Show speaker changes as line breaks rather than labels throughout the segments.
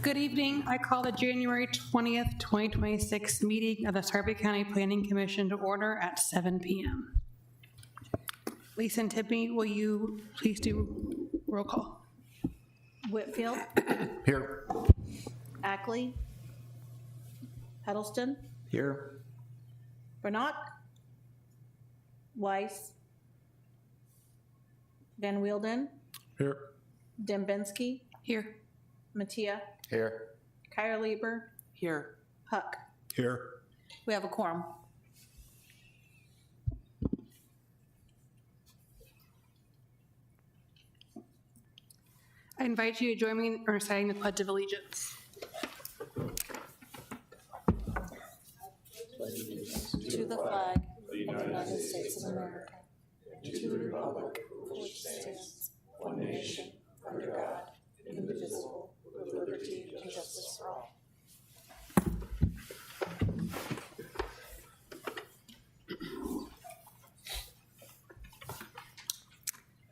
Good evening. I call the January 20th, 2026 meeting of the Sarpy County Planning Commission to order at 7 p.m. Lisa and Tippy, will you please do roll call?
Whitfield.
Here.
Ackley. Huddleston.
Here.
Bernat. Weiss. Van Wielden.
Here.
Dembinski.
Here.
Mattia.
Here.
Kyra Lieber.
Here.
Huck.
Here.
We have a quorum.
I invite you to join me in reciting the Pledge of Allegiance.
To the flag of the United States of America, to the republic for which stands one nation, under God, indivisible, with liberty and justice for all.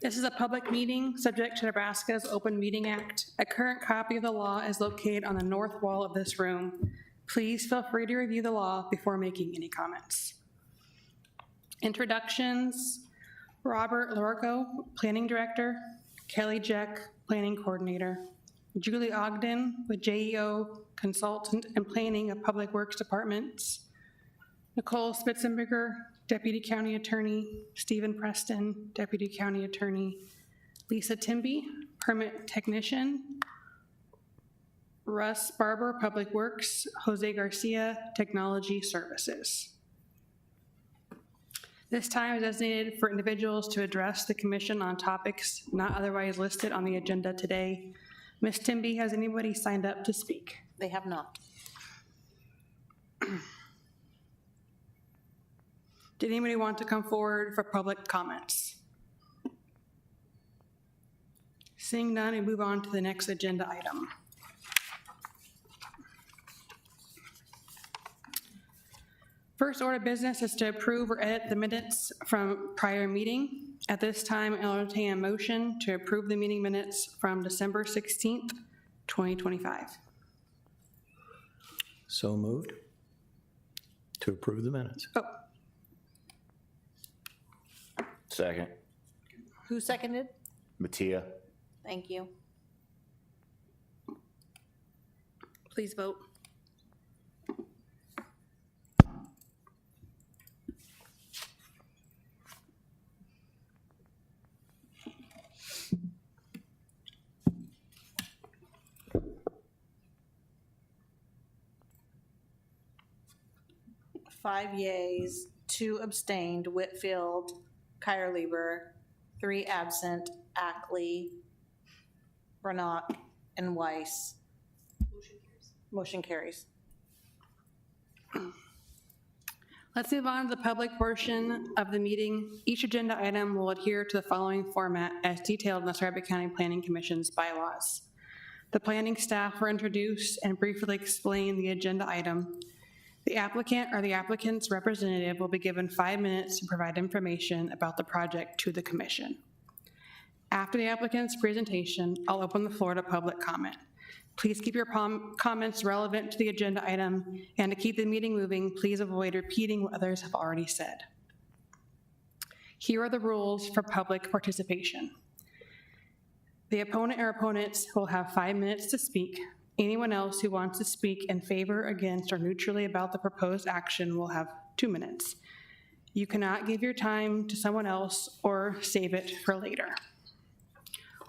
This is a public meeting subject to Nebraska's Open Meeting Act. A current copy of the law is located on the north wall of this room. Please feel free to review the law before making any comments. Introductions: Robert Lorco, Planning Director; Kelly Jeck, Planning Coordinator; Julie Ogden with JEO Consultant and Planning of Public Works Departments; Nicole Spitzenberger, Deputy County Attorney; Stephen Preston, Deputy County Attorney; Lisa Timby, Permit Technician; Russ Barber, Public Works; Jose Garcia, Technology Services. This time is designated for individuals to address the commission on topics not otherwise listed on the agenda today. Ms. Timby, has anybody signed up to speak?
They have not.
Did anybody want to come forward for public comments? Seeing none, we move on to the next agenda item. First order of business is to approve or edit the minutes from prior meeting. At this time, I'll entertain a motion to approve the meeting minutes from December 16th, 2025.
So moved. To approve the minutes.
Oh,
Second.
Who seconded?
Mattia.
Thank you.
please vote.
Five yeas, 2 abstained, Whitfield, Kyra Lieber, 3 absent, Ackley, Bernat, and Weiss. Motion carries.
Let's move on to the public portion of the meeting. Each agenda item will adhere to the following format as detailed in the Sarpy County Planning Commission's bylaws. The planning staff will introduce and briefly explain the agenda item. The applicant or the applicant's representative will be given 5 minutes to provide information about the project to the commission. After the applicant's presentation, I'll open the floor to public comment. Please keep your comments relevant to the agenda item, and to keep the meeting moving, please avoid repeating what others have already said. Here are the rules for public participation. The opponent or opponents will have 5 minutes to speak. Anyone else who wants to speak in favor, against, or neutrally about the proposed action will have 2 minutes. You cannot give your time to someone else or save it for later.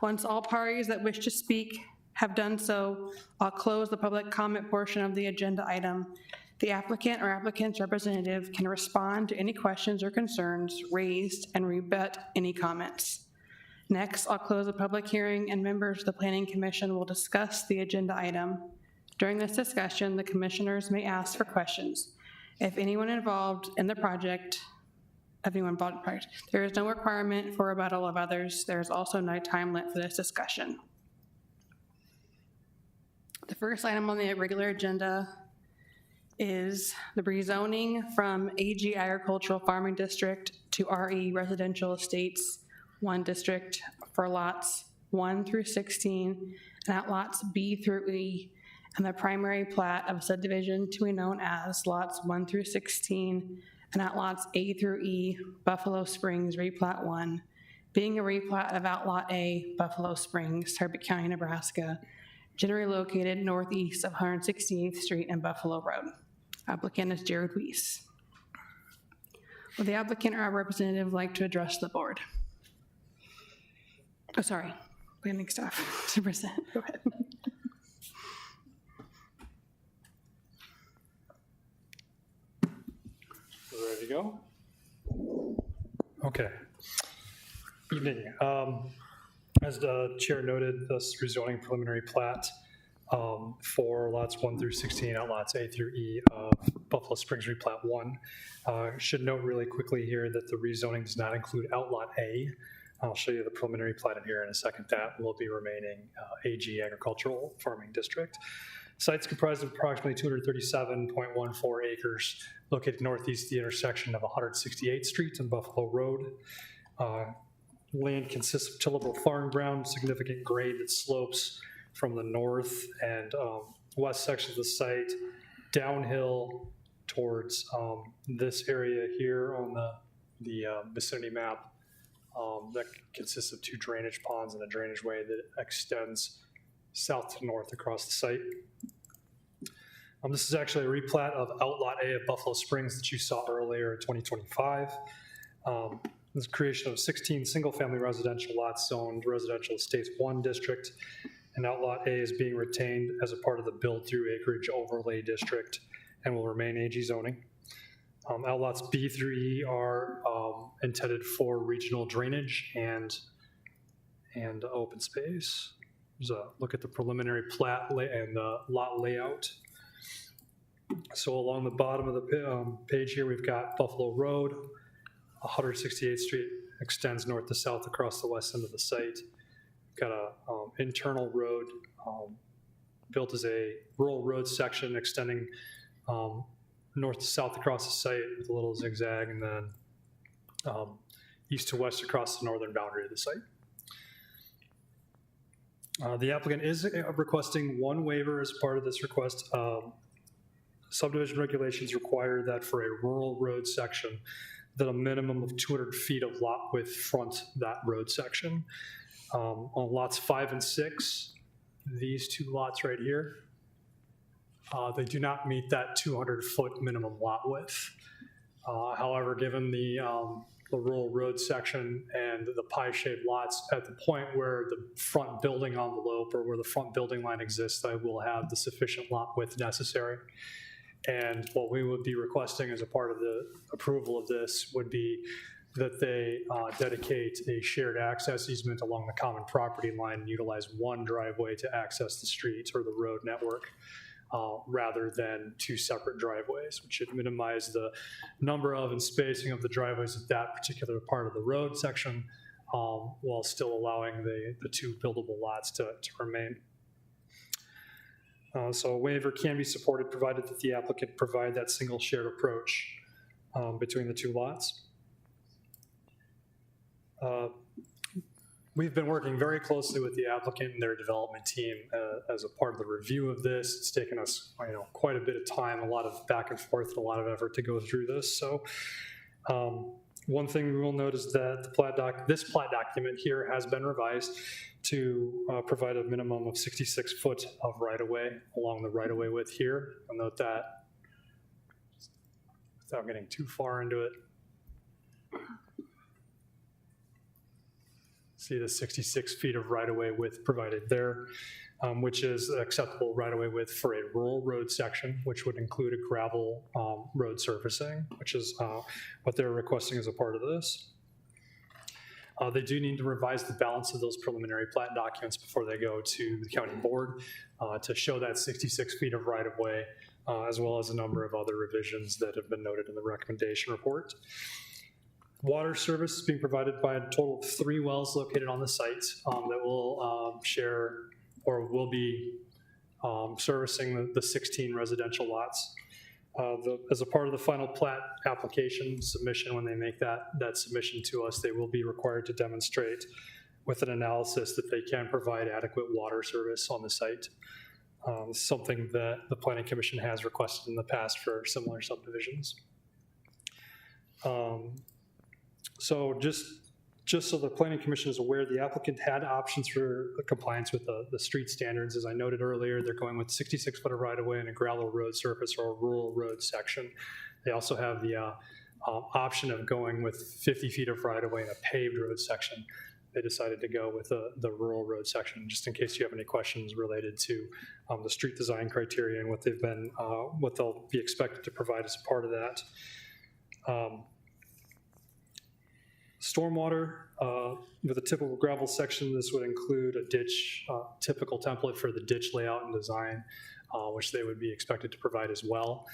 Once all parties that wish to speak have done so, I'll close the public comment portion of the agenda item. The applicant or applicant's representative can respond to any questions or concerns raised and rebut any comments. Next, I'll close the public hearing and members of the Planning Commission will discuss the agenda item. During this discussion, the commissioners may ask for questions. If anyone involved in the project, there is no requirement for rebuttal of others. There is also no time limit for this discussion. The first item on the regular agenda is the rezoning from AG Agricultural Farming District to RE Residential Estates 1 District for lots 1 through 16 and at lots B through E and the primary plat of subdivision to be known as lots 1 through 16 and outlots A through E, Buffalo Springs Replat 1, being a replat of Outlot A, Buffalo Springs, Herbert County, Nebraska, generally located northeast of 168th Street and Buffalo Road. Applicant is Jared Weiss. Would the applicant or our representative like to address the board? Oh, sorry, planning staff to present. Go ahead.
Ready to go? Okay. Evening. As the chair noted, this rezoning preliminary plat for lots 1 through 16, outlots A through E of Buffalo Springs Replat 1. Should note really quickly here that the rezoning does not include outlot A. I'll show you the preliminary plat in here in a second. That will be remaining AG Agricultural Farming District. Site's comprised of approximately 237.14 acres located northeast of the intersection of 168th Street and Buffalo Road. Land consists of tillable farm ground, significant grade that slopes from the north and west section of the site downhill towards this area here on the vicinity map. That consists of 2 drainage ponds and a drainage way that extends south to north across the site. This is actually a replat of Outlot A of Buffalo Springs that you saw earlier in 2025. This is creation of 16 single-family residential lots zoned Residential Estates 1 district, and Outlot A is being retained as a part of the build-through acreage overlay district and will remain AG zoning. Outlots B through E are intended for regional drainage and open space. There's a look at the preliminary plat and the lot layout. So along the bottom of the page here, we've got Buffalo Road. 168th Street extends north to south across the west end of the site. Got a internal road built as a rural road section extending north to south across the site with a little zigzag, and then east to west across the northern boundary of the site. The applicant is requesting one waiver as part of this request. Subdivision regulations require that for a rural road section that a minimum of 200 feet of lot width front that road section. On lots 5 and 6, these 2 lots right here, they do not meet that 200-foot minimum lot width. However, given the rural road section and the pie-shaped lots, at the point where the front building envelope or where the front building line exists, I will have the sufficient lot width necessary. And what we would be requesting as a part of the approval of this would be that they dedicate a shared access easement along the common property line and utilize one driveway to access the street or the road network rather than 2 separate driveways, which should minimize the number of and spacing of the driveways at that particular part of the road section while still allowing the 2 buildable lots to remain. So a waiver can be supported provided that the applicant provide that single shared approach between the 2 lots. We've been working very closely with the applicant and their development team as a part of the review of this. It's taken us, quite a bit of time, a lot of back and forth, and a lot of effort to go through this. So one thing we will note is that this plat document here has been revised to provide a minimum of 66 foot of right-of-way along the right-of-way width here. I'll note that without getting too far into it. See the 66 feet of right-of-way width provided there, which is acceptable right-of-way width for a rural road section, which would include a gravel road surfacing, which is what they're requesting as a part of this. They do need to revise the balance of those preliminary plat documents before they go to the county board to show that 66 feet of right-of-way, as well as a number of other revisions that have been noted in the recommendation report. Water service is being provided by a total of 3 wells located on the site that will share or will be servicing the 16 residential lots. As a part of the final plat application submission, when they make that submission to us, they will be required to demonstrate with an analysis that they can provide adequate water service on the site. something that the Planning Commission has requested in the past for similar subdivisions. So just so the Planning Commission is aware, the applicant had options for compliance with the street standards. As I noted earlier, they're going with 66-foot of right-of-way and a gravel road surface or a rural road section. They also have the option of going with 50 feet of right-of-way and a paved road section. They decided to go with the rural road section, just in case you have any questions related to the street design criteria and what they'll be expected to provide as a part of that. Stormwater, with a typical gravel section, this would include a ditch, typical template for the ditch layout and design, which they would be expected to provide as well.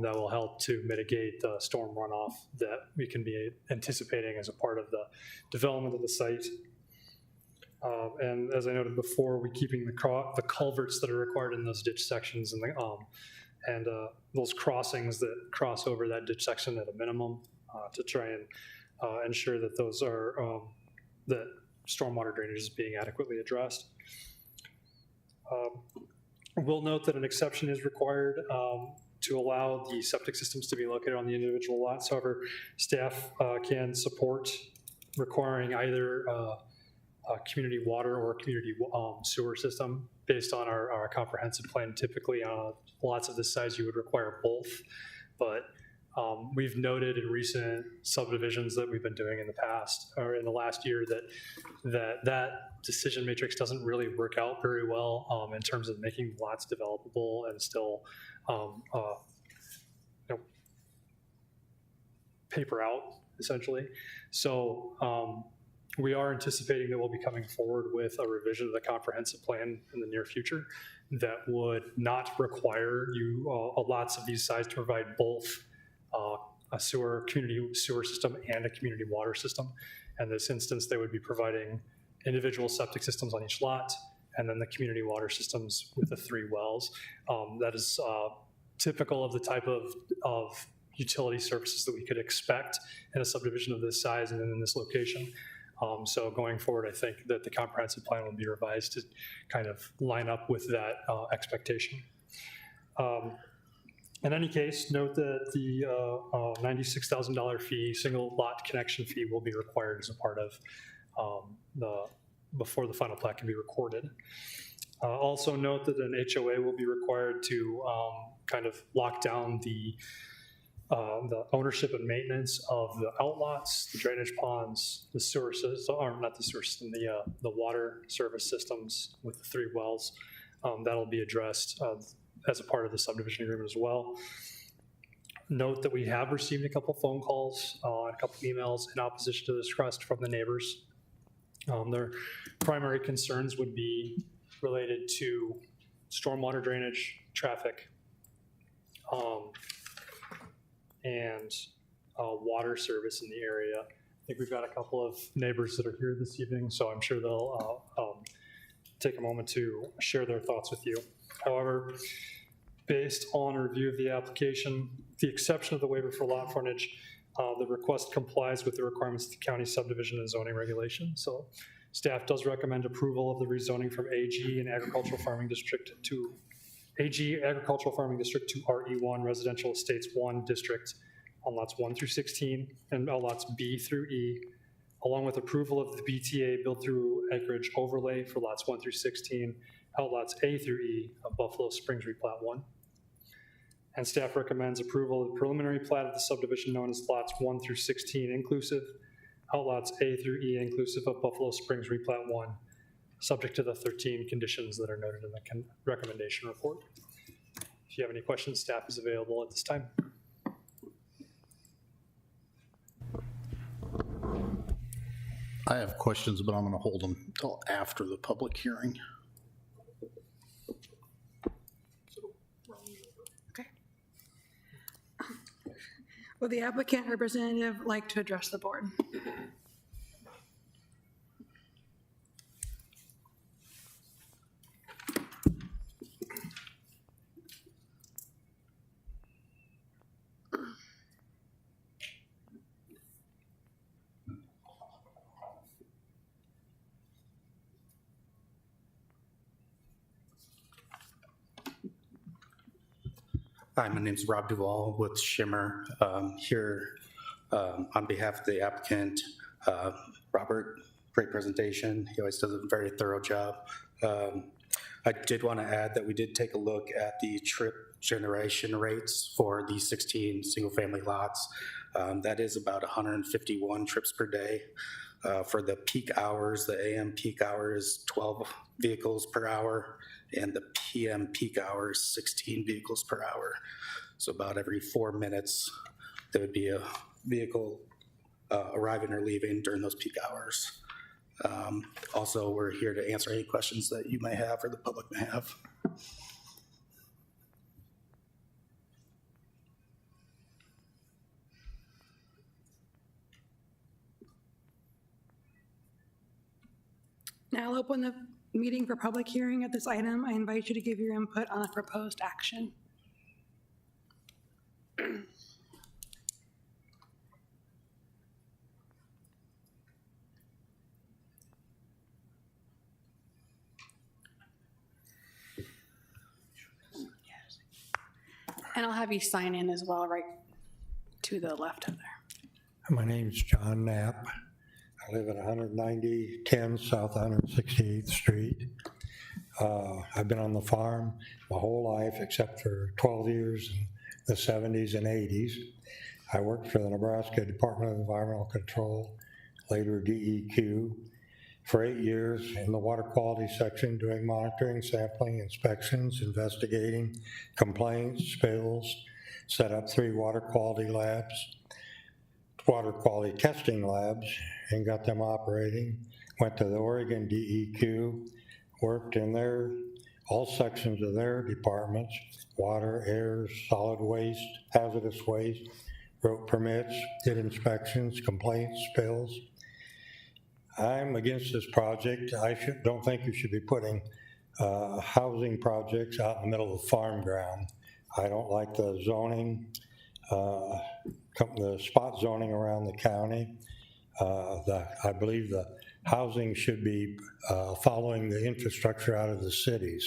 That will help to mitigate the storm runoff that we can be anticipating as a part of the development of the site. And as I noted before, we're keeping the culverts that are required in those ditch sections and those crossings that cross over that ditch section at a minimum to try and ensure that those are that stormwater drainage is being adequately addressed. We'll note that an exception is required to allow the septic systems to be located on the individual lots. However, staff can support requiring either a community water or a community sewer system based on our comprehensive plan. Typically, lots of this size, you would require both, but we've noted in recent subdivisions that we've been doing in the past or in the last year that decision matrix doesn't really work out very well in terms of making lots developable and still paper out essentially. So we are anticipating that we'll be coming forward with a revision of the comprehensive plan in the near future that would not require you lots of these sites to provide both a community sewer system and a community water system. In this instance, they would be providing individual septic systems on each lot, and then the community water systems with the 3 wells. That is typical of the type of utility services that we could expect in a subdivision of this size and in this location. So going forward, I think that the comprehensive plan will be revised to kind of line up with that expectation. In any case, note that the $96,000 fee, single lot connection fee, will be required as a part of before the final plat can be recorded. Also note that an HOA will be required to kind of lock down the ownership and maintenance of the outlots, the drainage ponds, the sewer system, or not the sewer system, the water service systems with the 3 wells. That'll be addressed as a part of the subdivision agreement as well. Note that we have received a couple phone calls, a couple emails in opposition to this request from the neighbors. Their primary concerns would be related to stormwater drainage, traffic, and water service in the area. I think we've got a couple of neighbors that are here this evening, so I'm sure they'll take a moment to share their thoughts with you. However, based on a review of the application, the exception of the waiver for lot frontage, the request complies with the requirements of the county subdivision and zoning regulation. So staff does recommend approval of the rezoning from AG and Agricultural Farming District to AG Agricultural Farming District to RE1 Residential Estates 1 District on lots 1 through 16 and lots B through E, along with approval of the BTA build through acreage overlay for lots 1 through 16, outlots A through E of Buffalo Springs Replat 1. And staff recommends approval of the preliminary plat of the subdivision known as lots 1 through 16 inclusive, outlots A through E inclusive of Buffalo Springs Replat 1, subject to the 13 conditions that are noted in the recommendation report. If you have any questions, staff is available at this time.
I have questions, but I'm going to hold them until after the public hearing.
Okay. Would the applicant representative like to address the board?
Hi, my name's Rob Duvall with Shimmer, here on behalf of the applicant, Robert. Great presentation. He always does a very thorough job. I did want to add that we did take a look at the trip generation rates for the 16 single-family lots. That is about 151 trips per day. For the peak hours, the AM peak hour is 12 vehicles per hour, and the PM peak hour is 16 vehicles per hour. So about every 4 minutes, there would be a vehicle arriving or leaving during those peak hours. Also, we're here to answer any questions that you may have or the public may have.
Now I'll open the meeting for public hearing at this item. I invite you to give your input on a proposed action. And I'll have you sign in as well, right to the left of there.
My name's John Knapp. I live at 190-10 South 168th Street. I've been on the farm my whole life except for 12 years in the 70s and 80s. I worked for the Nebraska Department of Environmental Control, later DEQ, for 8 years in the water quality section, doing monitoring, sampling, inspections, investigating complaints, spills, set up 3 water quality labs, water quality testing labs, and got them operating. Went to the Oregon DEQ, worked in all sections of their departments, water, air, solid waste, hazardous waste, wrote permits, did inspections, complaints, spills. I'm against this project. Don't think you should be putting housing projects out in the middle of the farm ground. I don't like the zoning, the spot zoning around the county. I believe the housing should be following the infrastructure out of the cities,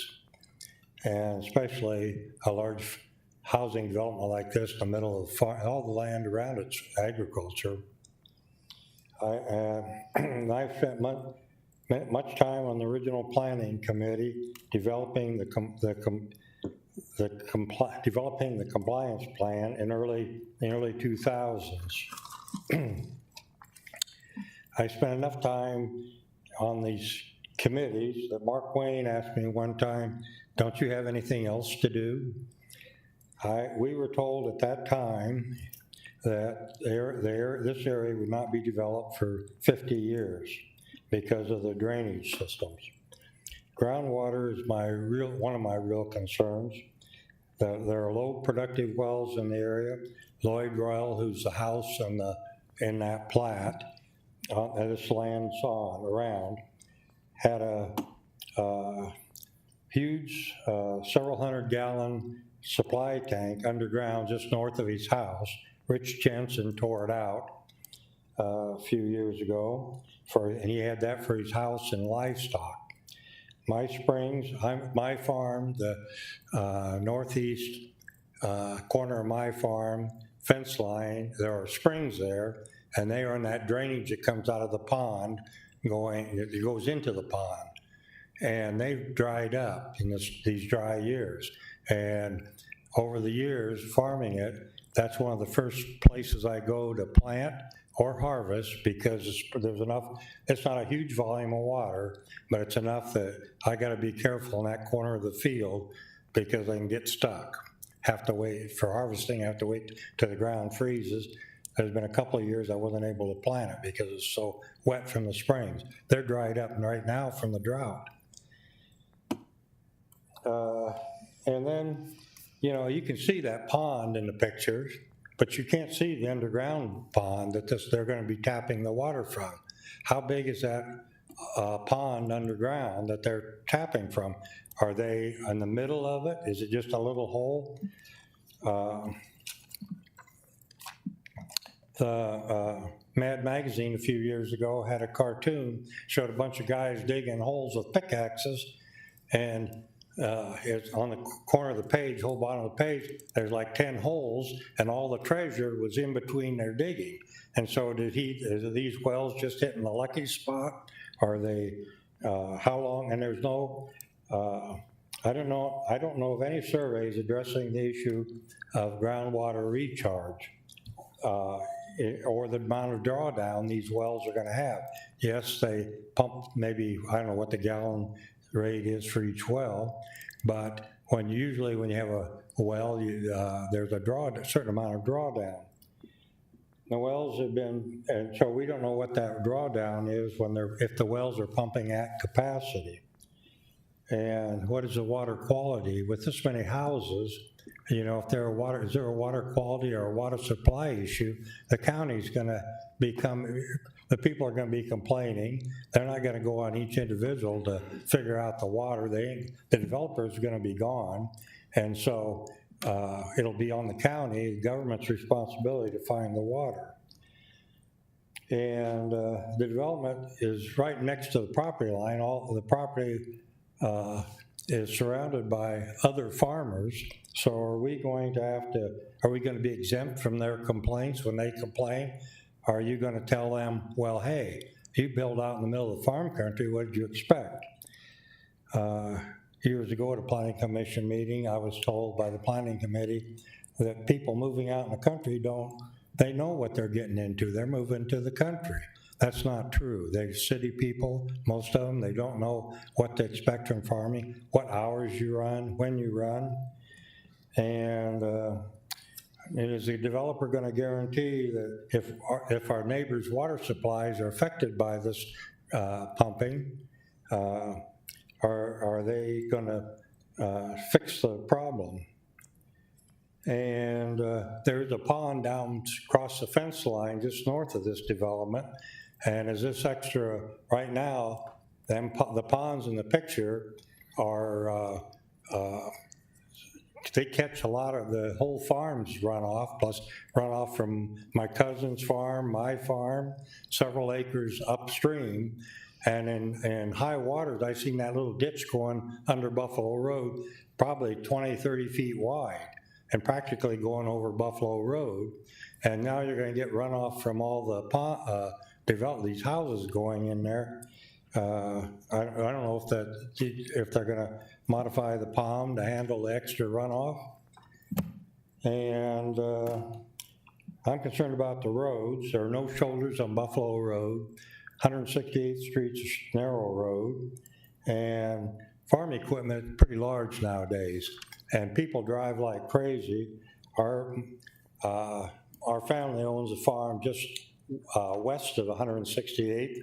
and especially a large housing development like this in the middle of the farm, all the land around it's agriculture. I've spent much time on the original planning committee developing the compliance plan in the early 2000s. I spent enough time on these committees that Mark Wayne asked me one time, "Don't you have anything else to do?" We were told at that time that this area would not be developed for 50 years because of the drainage systems. Groundwater is one of my real concerns. There are low productive wells in the area. Lloyd Royal, who's the house in that plat that this land's around, had a huge several hundred gallon supply tank underground just north of his house. Rich Jensen tore it out a few years ago, and he had that for his house and livestock. My farm, the northeast corner of my farm, fence line, there are springs there, and they are in that drainage that comes out of the pond, it goes into the pond. And they've dried up in these dry years. And over the years, farming it, that's one of the first places I go to plant or harvest because there's enough, it's not a huge volume of water, but it's enough that I gotta be careful in that corner of the field because I can get stuck. Have to wait for harvesting, have to wait till the ground freezes. There's been a couple of years I wasn't able to plant it because it's so wet from the springs. They're dried up right now from the drought. And then, you can see that pond in the pictures, but you can't see the underground pond that they're going to be tapping the water from. How big is that pond underground that they're tapping from? Are they in the middle of it? Is it just a little hole? The Mad Magazine a few years ago had a cartoon, showed a bunch of guys digging holes with pickaxes, and It's on the corner of the page, whole bottom of the page, there's like 10 holes, and all the treasure was in between their digging. And so are these wells just hitting the lucky spot? Are they, how long? And there's no, I don't know of any surveys addressing the issue of groundwater recharge or the amount of drawdown these wells are gonna have. Yes, they pump maybe, I don't know what the gallon rate is for each well, but usually when you have a well, there's a certain amount of drawdown. The wells have been, and so we don't know what that drawdown is if the wells are pumping at capacity. And what is the water quality? With this many houses, you know, is there a water quality or a water supply issue, the county's gonna the people are gonna be complaining. They're not gonna go on each individual to figure out the water. The developer's gonna be gone. And so it'll be on the county, the government's responsibility to find the water. And the development is right next to the property line. All the property is surrounded by other farmers. So are we going to be exempt from their complaints when they complain? Are you going to tell them, well, hey, you build out in the middle of the farm country, what did you expect? Years ago at a planning commission meeting, I was told by the planning committee that people moving out in the country they know what they're getting into. They're moving to the country. That's not true. They're city people, most of them, they don't know what to expect from farming, what hours you run, when you run. And is the developer going to guarantee that if our neighbors' water supplies are affected by this pumping, are they going to fix the problem? And there's a pond down across the fence line just north of this development. And is this extra, right now, the ponds in the picture are, they catch a lot of the whole farm's runoff, plus runoff from my cousin's farm, my farm, several acres upstream. And in high waters, I seen that little ditch going under Buffalo Road, probably 20, 30 feet wide, and practically going over Buffalo Road. And now you're going to get runoff from all the these houses going in there. I don't know if they're going to modify the pond to handle the extra runoff. And I'm concerned about the roads. There are no shoulders on Buffalo Road. 168th Street's a narrow road, and farm equipment is pretty large nowadays, and people drive like crazy. Our family owns a farm just west of 168th.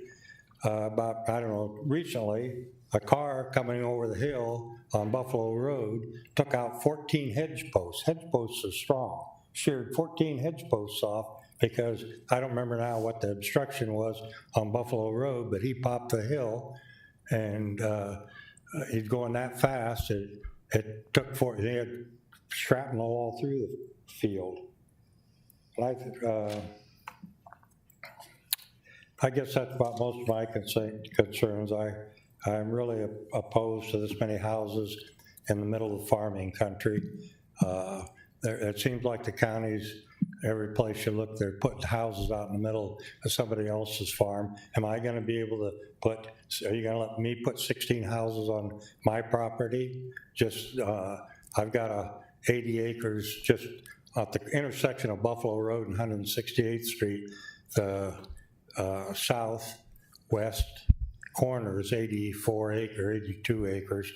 About, I don't know, recently, a car coming over the hill on Buffalo Road took out 14 hedge posts. Hedge posts are strong. Sheared 14 hedge posts off because I don't remember now what the obstruction was on Buffalo Road, but he popped the hill and he's going that fast. It took they had shrapnel all through the field. I guess that's about most of my concerns. I'm really opposed to this many houses in the middle of farming country. It seems like the counties, every place you look, they're putting houses out in the middle of somebody else's farm. Am I going to be able to are you going to let me put 16 houses on my property? I've got 80 acres just at the intersection of Buffalo Road and 168th Street. The southwest corner is 82 acres.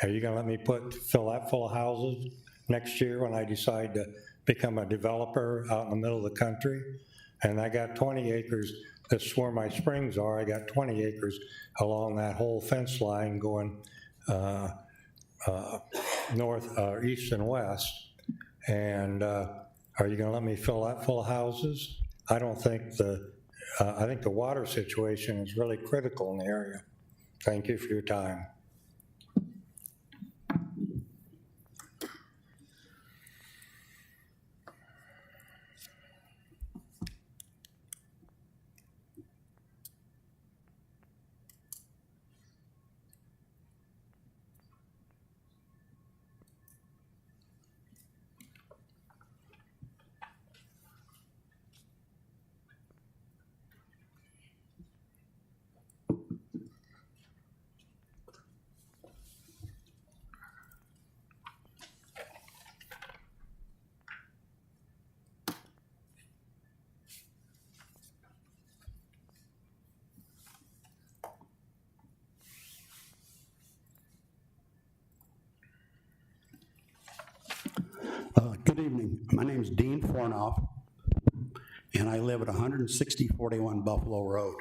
Are you going to let me fill that full of houses next year when I decide to become a developer out in the middle of the country? And I got 20 acres, that's where my springs are. I got 20 acres along that whole fence line going north, east and west. And are you going to let me fill that full of houses? I don't think I think the water situation is really critical in the area. Thank you for your time.
evening. My name is Dean Fornoff, and I live at 16041 Buffalo Road.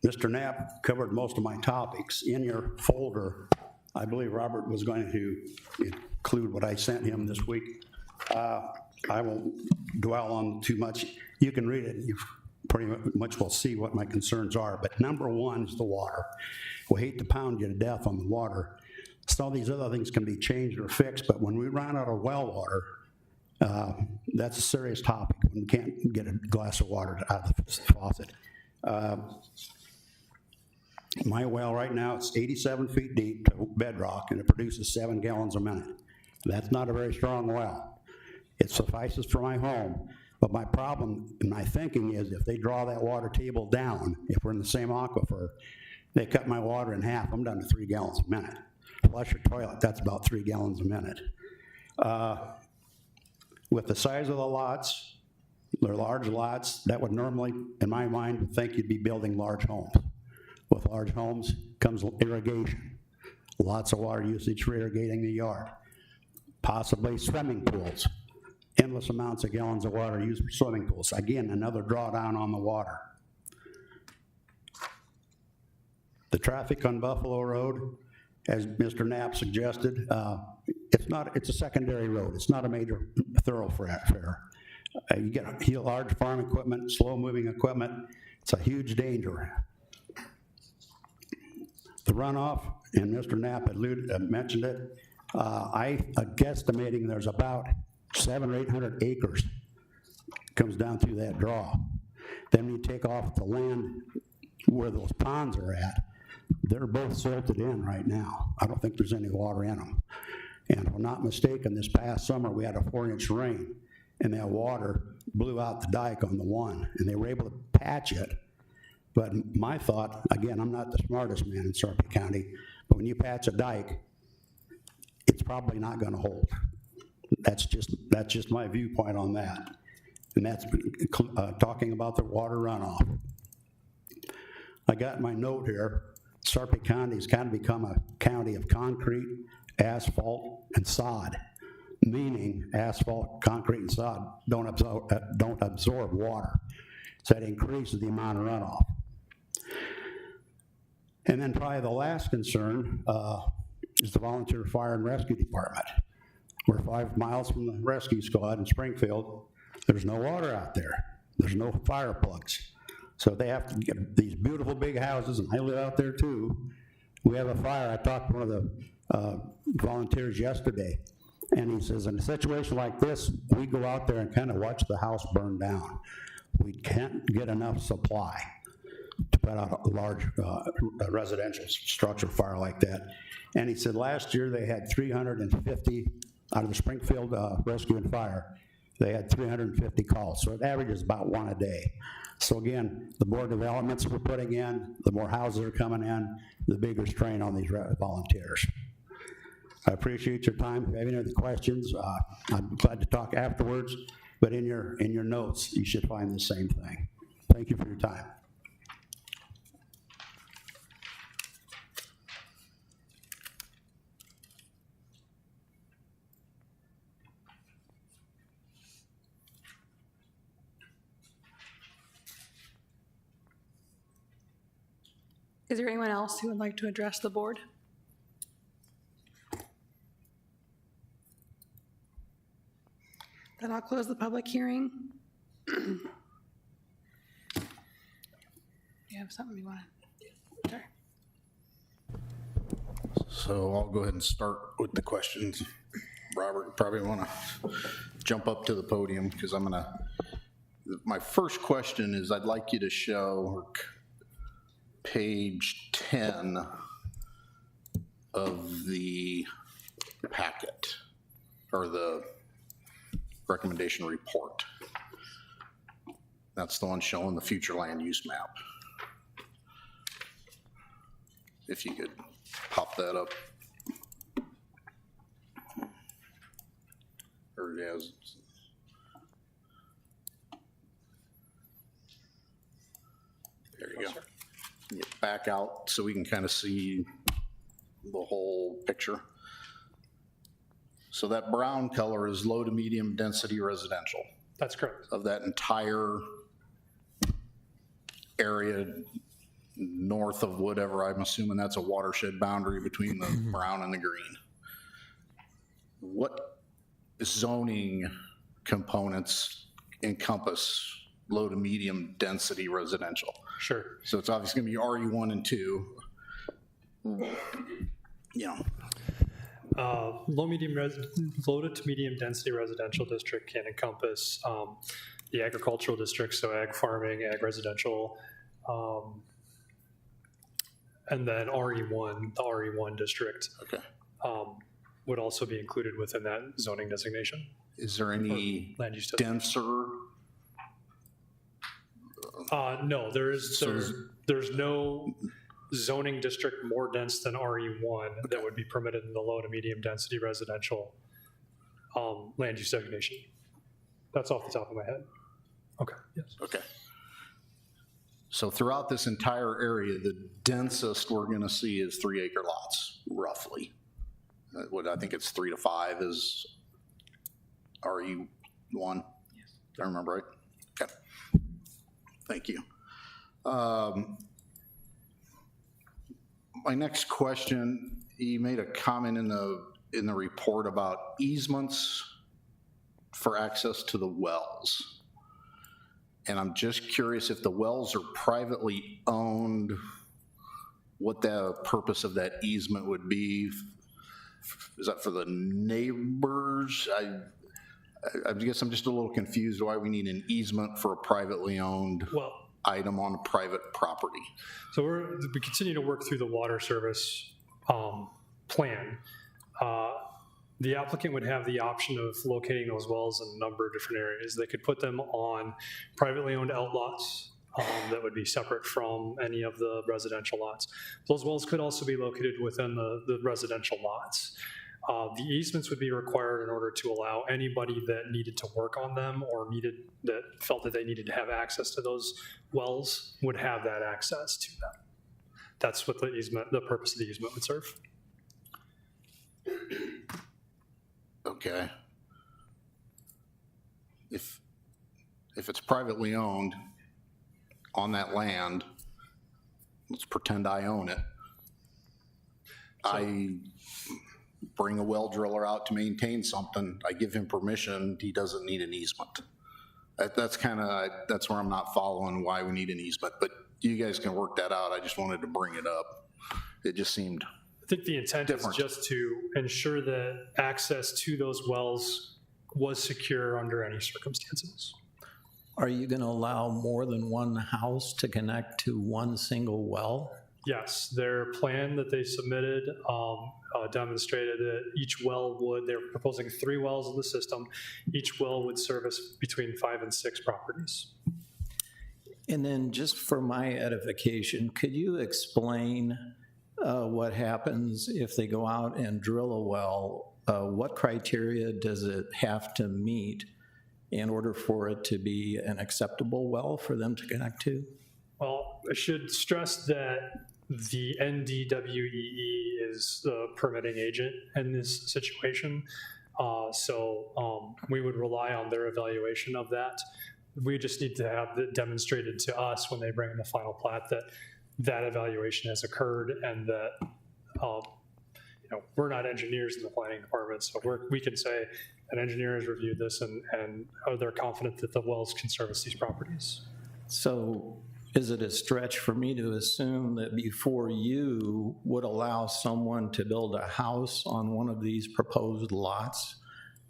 Mr. Knapp covered most of my topics. In your folder, I believe Robert was going to include what I sent him this week. I won't dwell on too much. You can read it. You pretty much will see what my concerns are. But number one is the water. We hate to pound you to death on the water. Some of these other things can be changed or fixed, but when we run out of well water, that's a serious topic when we can't get a glass of water out of the faucet. My well right now, it's 87 feet deep to bedrock, and it produces 7 gallons a minute. That's not a very strong well. It suffices for my home, but my problem and my thinking is if they draw that water table down, if we're in the same aquifer, they cut my water in half, I'm down to 3 gallons a minute. Flush your toilet, that's about 3 gallons a minute. With the size of the lots, they're large lots, that would normally, in my mind, think you'd be building large homes. With large homes comes irrigation, lots of water usage for irrigating the yard, possibly swimming pools, endless amounts of gallons of water used for swimming pools. Again, another drawdown on the water. The traffic on Buffalo Road, as Mr. Knapp suggested, it's a secondary road. It's not a major thoroughfare. You get large farm equipment, slow-moving equipment. It's a huge danger. The runoff, and Mr. Knapp mentioned it, I'm guesstimating there's about 700 or 800 acres comes down through that draw. Then you take off the land where those ponds are at, they're both silted in right now. I don't think there's any water in them. And if I'm not mistaken, this past summer we had a 4-inch rain, and that water blew out the dike on the one, and they were able to patch it. But my thought, again, I'm not the smartest man in Sarpy County, but when you patch a dike, it's probably not going to hold. That's just my viewpoint on that. And that's talking about the water runoff. I got my note here. Sarpy County has kind of become a county of concrete, asphalt, and sod, meaning asphalt, concrete, and sod don't absorb water. So that increases the amount of runoff. And then probably the last concern is the volunteer fire and rescue department. We're 5 miles from the rescue squad in Springfield. There's no water out there. There's no fire plugs. So they have to get these beautiful big houses, and I live out there too. We have a fire. I talked to one of the volunteers yesterday, and he says, in a situation like this, we go out there and kind of watch the house burn down. We can't get enough supply to put out a large residential structure fire like that. And he said last year they had 350, out of the Springfield Rescue and Fire, they had 350 calls. So it averages about 1 a day. So again, the more developments we're putting in, the more houses are coming in, the bigger strain on these volunteers. I appreciate your time. If you have any other questions, I'm glad to talk afterwards, but in your notes, you should find the same thing. Thank you for your time.
Is there anyone else who would like to address the board? Then I'll close the public hearing. You have something you want to? Sorry.
So I'll go ahead and start with the questions. Robert, you probably want to jump up to the podium because my first question is I'd like you to show page 10 of the packet, or the recommendation report. That's the one showing the future land use map. If you could pop that up. Or yes. There you go. Get back out so we can kind of see the whole picture. So that brown color is low to medium density residential
That's correct.
of that entire area north of whatever, I'm assuming that's a watershed boundary between the brown and the green. What zoning components encompass low to medium density residential?
Sure.
So it's obviously gonna be RE1 and 2. You know,
Low to medium density residential district can encompass the agricultural district, so ag farming, ag residential, and then RE1, the RE1 district
okay.
would also be included within that zoning designation.
Is there any
Land use designation.
denser?
No, there's no zoning district more dense than RE1 that would be permitted in the low to medium density residential land use designation. That's off the top of my head. Okay, yes.
Okay. So throughout this entire area, the densest we're gonna see is 3-acre lots, roughly. What, I think it's 3 to 5 is RE1, if I remember right? Okay. Thank you. My next question, you made a comment in the report about easements for access to the wells. And I'm just curious if the wells are privately owned, what the purpose of that easement would be. Is that for the neighbors? I guess I'm just a little confused why we need an easement for a privately owned
Well,
item on a private property.
so we continue to work through the water service plan. The applicant would have the option of locating those wells in a number of different areas. They could put them on privately owned outlots that would be separate from any of the residential lots. Those wells could also be located within the residential lots. The easements would be required in order to allow anybody that needed to work on them or that felt that they needed to have access to those wells would have that access to them. That's what the purpose of the easement would serve.
Okay. If it's privately owned on that land, let's pretend I own it. I bring a well driller out to maintain something, I give him permission, he doesn't need an easement. That's where I'm not following why we need an easement, but you guys can work that out. I just wanted to bring it up. It just seemed,
I think the intent
Different.
is just to ensure that access to those wells was secure under any circumstances.
Are you going to allow more than one house to connect to one single well?
Yes, their plan that they submitted demonstrated that each well they're proposing 3 wells in the system. Each well would service between 5 and 6 properties.
And then just for my edification, could you explain what happens if they go out and drill a well? What criteria does it have to meet in order for it to be an acceptable well for them to connect to?
Well, I should stress that the NDWEE is the permitting agent in this situation. So we would rely on their evaluation of that. We just need to have it demonstrated to us when they bring in the final plat that evaluation has occurred and that we're not engineers in the planning department, so we can say an engineer has reviewed this and they're confident that the wells can service these properties.
So is it a stretch for me to assume that before you would allow someone to build a house on one of these proposed lots,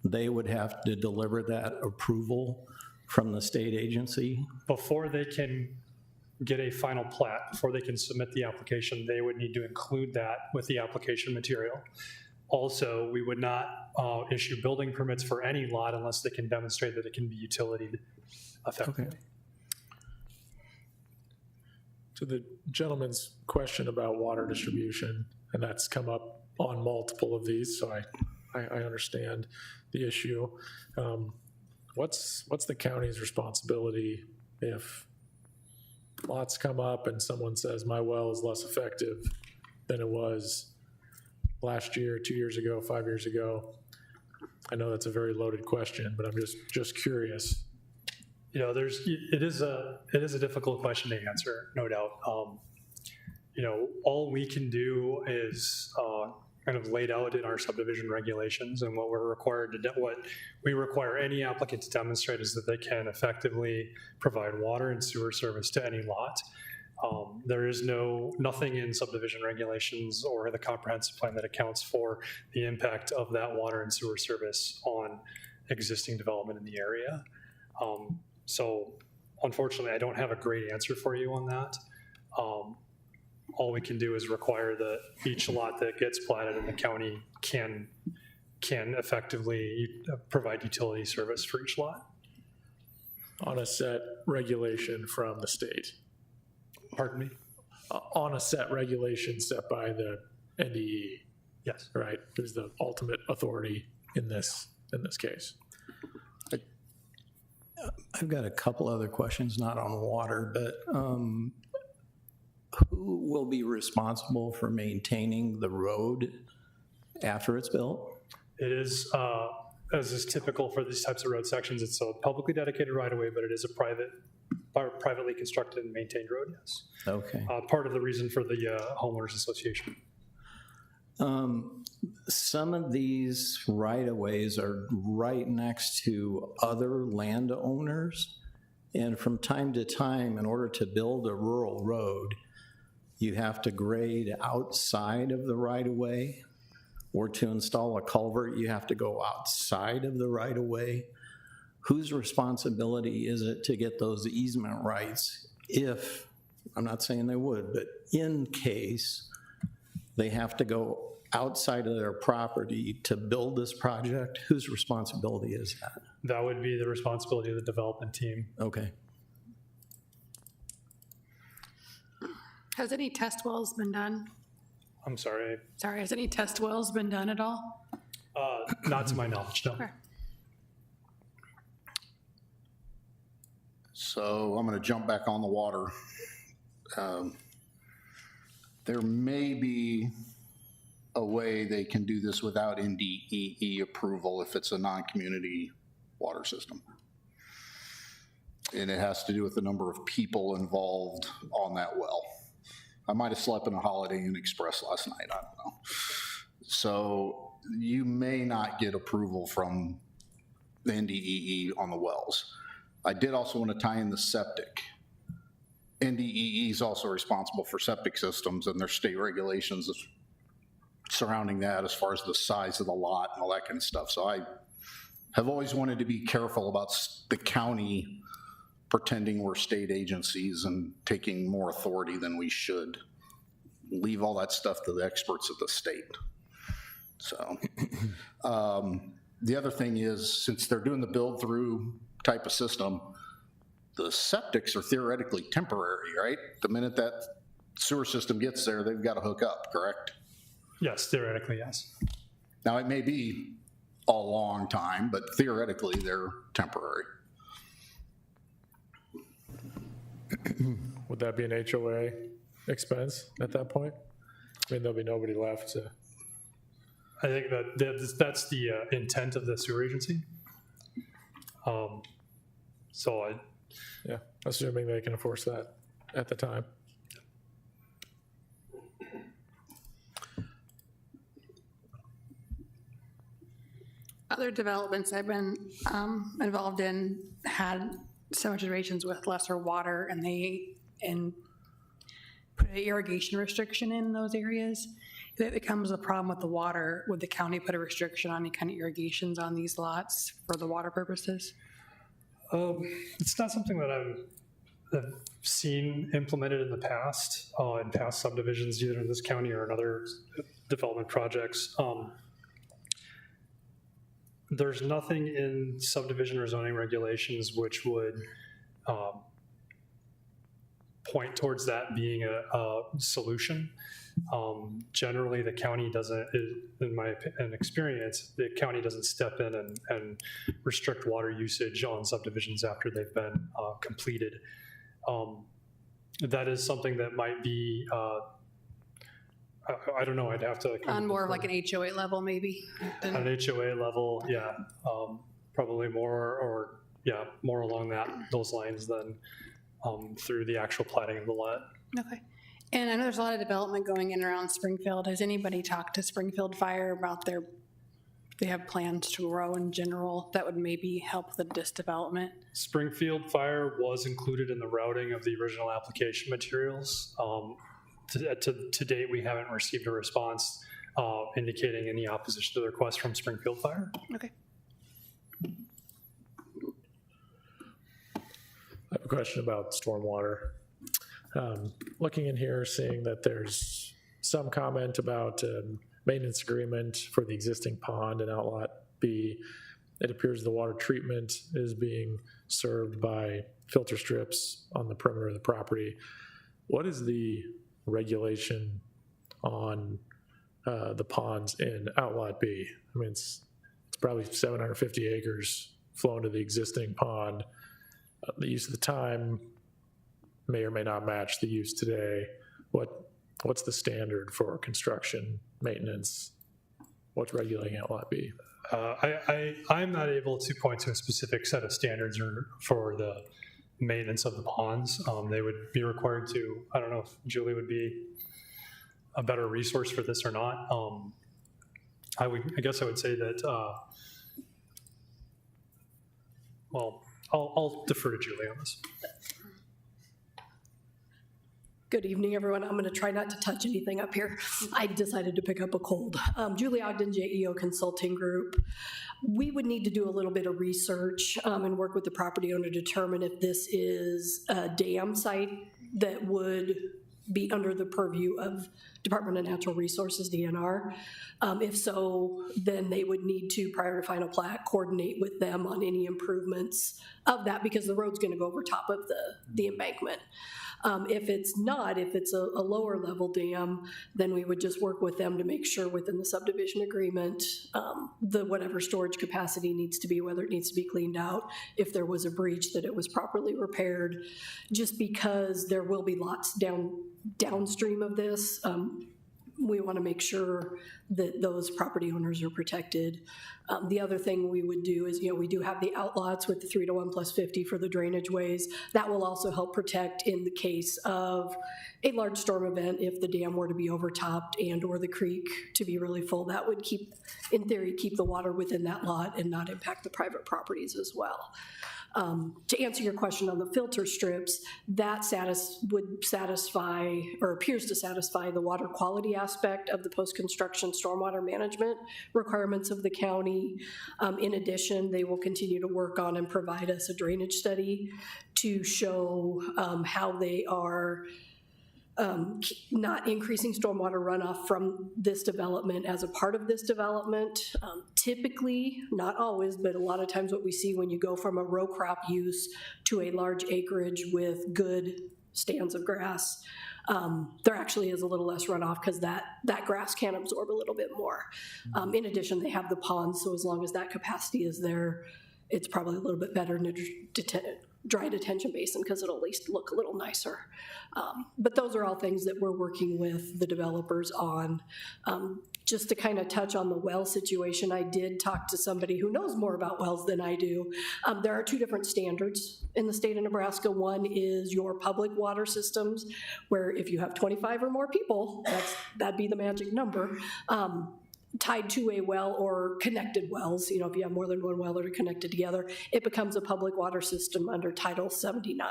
they would have to deliver that approval from the state agency?
Before they can get a final plat, before they can submit the application, they would need to include that with the application material. Also, we would not issue building permits for any lot unless they can demonstrate that it can be utilitied effectively.
Okay.
To the gentleman's question about water distribution, and that's come up on multiple of these, so I understand the issue. What's the county's responsibility if lots come up and someone says my well is less effective than it was last year, 2 years ago, 5 years ago? I know that's a very loaded question, but I'm just curious.
You know, it is a difficult question to answer, no doubt. You know, all we can do is kind of laid out in our subdivision regulations, and what we require any applicant to demonstrate is that they can effectively provide water and sewer service to any lot. There is nothing in subdivision regulations or the comprehensive plan that accounts for the impact of that water and sewer service on existing development in the area. So unfortunately, I don't have a great answer for you on that. All we can do is require that each lot that gets platted in the county can effectively provide utility service for each lot.
On a set regulation from the state.
Pardon me?
On a set regulation set by the NDE,
Yes.
right? Who's the ultimate authority in this case?
I've got a couple other questions, not on water, but who will be responsible for maintaining the road after it's built?
It is, as is typical for these types of road sections, it's a publicly dedicated right-of-way, but it is a privately constructed and maintained road, yes.
Okay.
Part of the reason for the homeowners association.
Some of these right-of-ways are right next to other landowners, and from time to time, in order to build a rural road, you have to grade outside of the right-of-way, or to install a culvert, you have to go outside of the right-of-way. Whose responsibility is it to get those easement rights if, I'm not saying they would, but in case they have to go outside of their property to build this project? Whose responsibility is that?
That would be the responsibility of the development team.
Okay.
Has any test wells been done?
I'm sorry,
Sorry, has any test wells been done at all?
not to my knowledge, no.
Okay.
So I'm going to jump back on the water. There may be a way they can do this without NDEE approval if it's a non-community water system. And it has to do with the number of people involved on that well. I might have slept in a Holiday Inn Express last night, I don't know. So you may not get approval from the NDEE on the wells. I did also want to tie in the septic. NDEE is also responsible for septic systems, and there's state regulations surrounding that as far as the size of the lot and all that kind of stuff. So I have always wanted to be careful about the county pretending we're state agencies and taking more authority than we should. Leave all that stuff to the experts of the state. So the other thing is, since they're doing the build through type of system, the septics are theoretically temporary, right? The minute that sewer system gets there, they've got to hook up, correct?
Yes, theoretically, yes.
Now, it may be a long time, but theoretically, they're temporary.
Would that be an HOA expense at that point? I mean, there'll be nobody left to.
I think that's the intent of the sewer agency.
Yeah, assuming they can enforce that at the time.
Other developments I've been involved in had similar situations with lesser water, and they put an irrigation restriction in those areas. If it becomes a problem with the water, would the county put a restriction on any kind of irrigations on these lots for the water purposes?
It's not something that I've seen implemented in the past, in past subdivisions, either in this county or in other development projects. There's nothing in subdivision or zoning regulations which would point towards that being a solution. Generally, the county doesn't, in my experience, the county doesn't step in and restrict water usage on subdivisions after they've been completed. That is something that might be I don't know, I'd have to.
On more of like an HOA level, maybe?
At an HOA level, yeah, probably more, or, yeah, more along those lines than through the actual plating of the lot.
Okay. And I know there's a lot of development going in around Springfield. Has anybody talked to Springfield Fire about they have plans to grow in general that would maybe help with this development?
Springfield Fire was included in the routing of the original application materials. To date, we haven't received a response indicating any opposition to the request from Springfield Fire.
Okay.
I have a question about stormwater. Looking in here, seeing that there's some comment about maintenance agreement for the existing pond in Outlot B. It appears the water treatment is being served by filter strips on the perimeter of the property. What is the regulation on the ponds in Outlot B? I mean, it's probably 750 acres flowing to the existing pond. The use of the time may or may not match the use today. What's the standard for construction, maintenance? What's regulating Outlot B?
I'm not able to point to a specific set of standards for the maintenance of the ponds. They would be required to, I don't know if Julie would be a better resource for this or not. I guess I would say that, well, I'll defer to Julie on this.
Good evening, everyone. I'm going to try not to touch anything up here. I decided to pick up a cold. Julie Ogden, JEO Consulting Group. We would need to do a little bit of research and work with the property owner to determine if this is a dam site that would be under the purview of Department of Natural Resources, DNR. If so, then they would need to, prior to final plat, coordinate with them on any improvements of that, because the road's going to go over top of the embankment. If it's not, if it's a lower level dam, then we would just work with them to make sure within the subdivision agreement, the whatever storage capacity needs to be, whether it needs to be cleaned out, if there was a breach, that it was properly repaired, just because there will be lots downstream of this. We want to make sure that those property owners are protected. The other thing we would do is, we do have the outlots with the 3:1+50 for the drainage ways. That will also help protect in the case of a large storm event. If the dam were to be overtopped and or the creek to be really full, that would in theory, keep the water within that lot and not impact the private properties as well. To answer your question on the filter strips, that would satisfy, or appears to satisfy, the water quality aspect of the post-construction stormwater management requirements of the county. In addition, they will continue to work on and provide us a drainage study to show how they are not increasing stormwater runoff from this development as a part of this development. Typically, not always, but a lot of times what we see when you go from a row crop use to a large acreage with good stands of grass, there actually is a little less runoff because that grass can absorb a little bit more. In addition, they have the ponds, so as long as that capacity is there, it's probably a little bit better in a dry detention basin because it'll at least look a little nicer. But those are all things that we're working with the developers on. Just to kind of touch on the well situation, I did talk to somebody who knows more about wells than I do. There are two different standards in the state of Nebraska. One is your public water systems, where if you have 25 or more people, that'd be the magic number, tied to a well or connected wells. If you have more than one well that are connected together, it becomes a public water system under Title 79.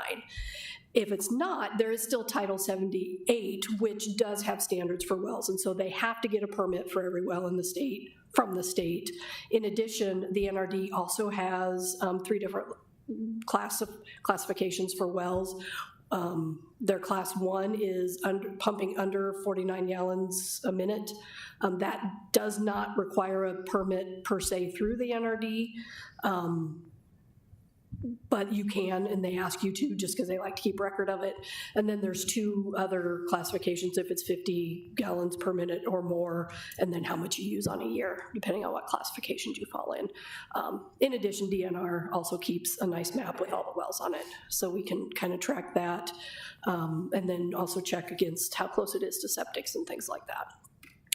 If it's not, there is still Title 78, which does have standards for wells, and so they have to get a permit for every well in the state, from the state. In addition, the NRD also has 3 different classifications for wells. Their class 1 is pumping under 49 gallons a minute. That does not require a permit per se through the NRD, but you can, and they ask you to just because they like to keep record of it. And then there's 2 other classifications if it's 50 gallons per minute or more, and then how much you use on a year, depending on what classifications you fall in. In addition, DNR also keeps a nice map with all the wells on it, so we can kind of track that, and then also check against how close it is to septics and things like that.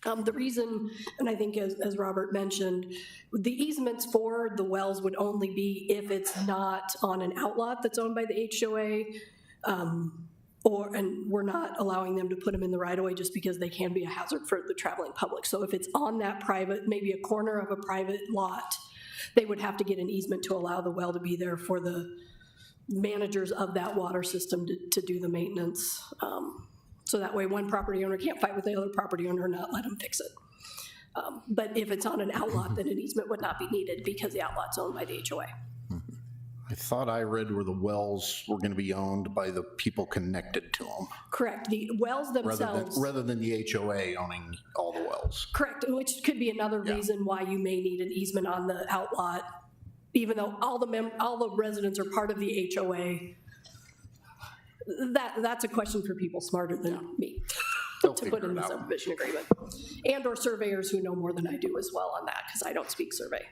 The reason, and I think as Robert mentioned, the easements for the wells would only be if it's not on an outlot that's owned by the HOA, and we're not allowing them to put them in the right of way just because they can be a hazard for the traveling public. So if it's on that private, maybe a corner of a private lot, they would have to get an easement to allow the well to be there for the managers of that water system to do the maintenance. So that way one property owner can't fight with the other property owner and not let them fix it. But if it's on an outlot, then an easement would not be needed because the outlot's owned by the HOA.
I thought I read where the wells were going to be owned by the people connected to them,
Correct, the wells themselves.
rather than the HOA owning all the wells.
Correct, which could be another reason why you may need an easement on the outlot, even though all the residents are part of the HOA. That's a question for people smarter than me
They'll
to put
figure
in
it
the
out.
subdivision agreement. And/or surveyors who know more than I do as well on that, because I don't speak survey.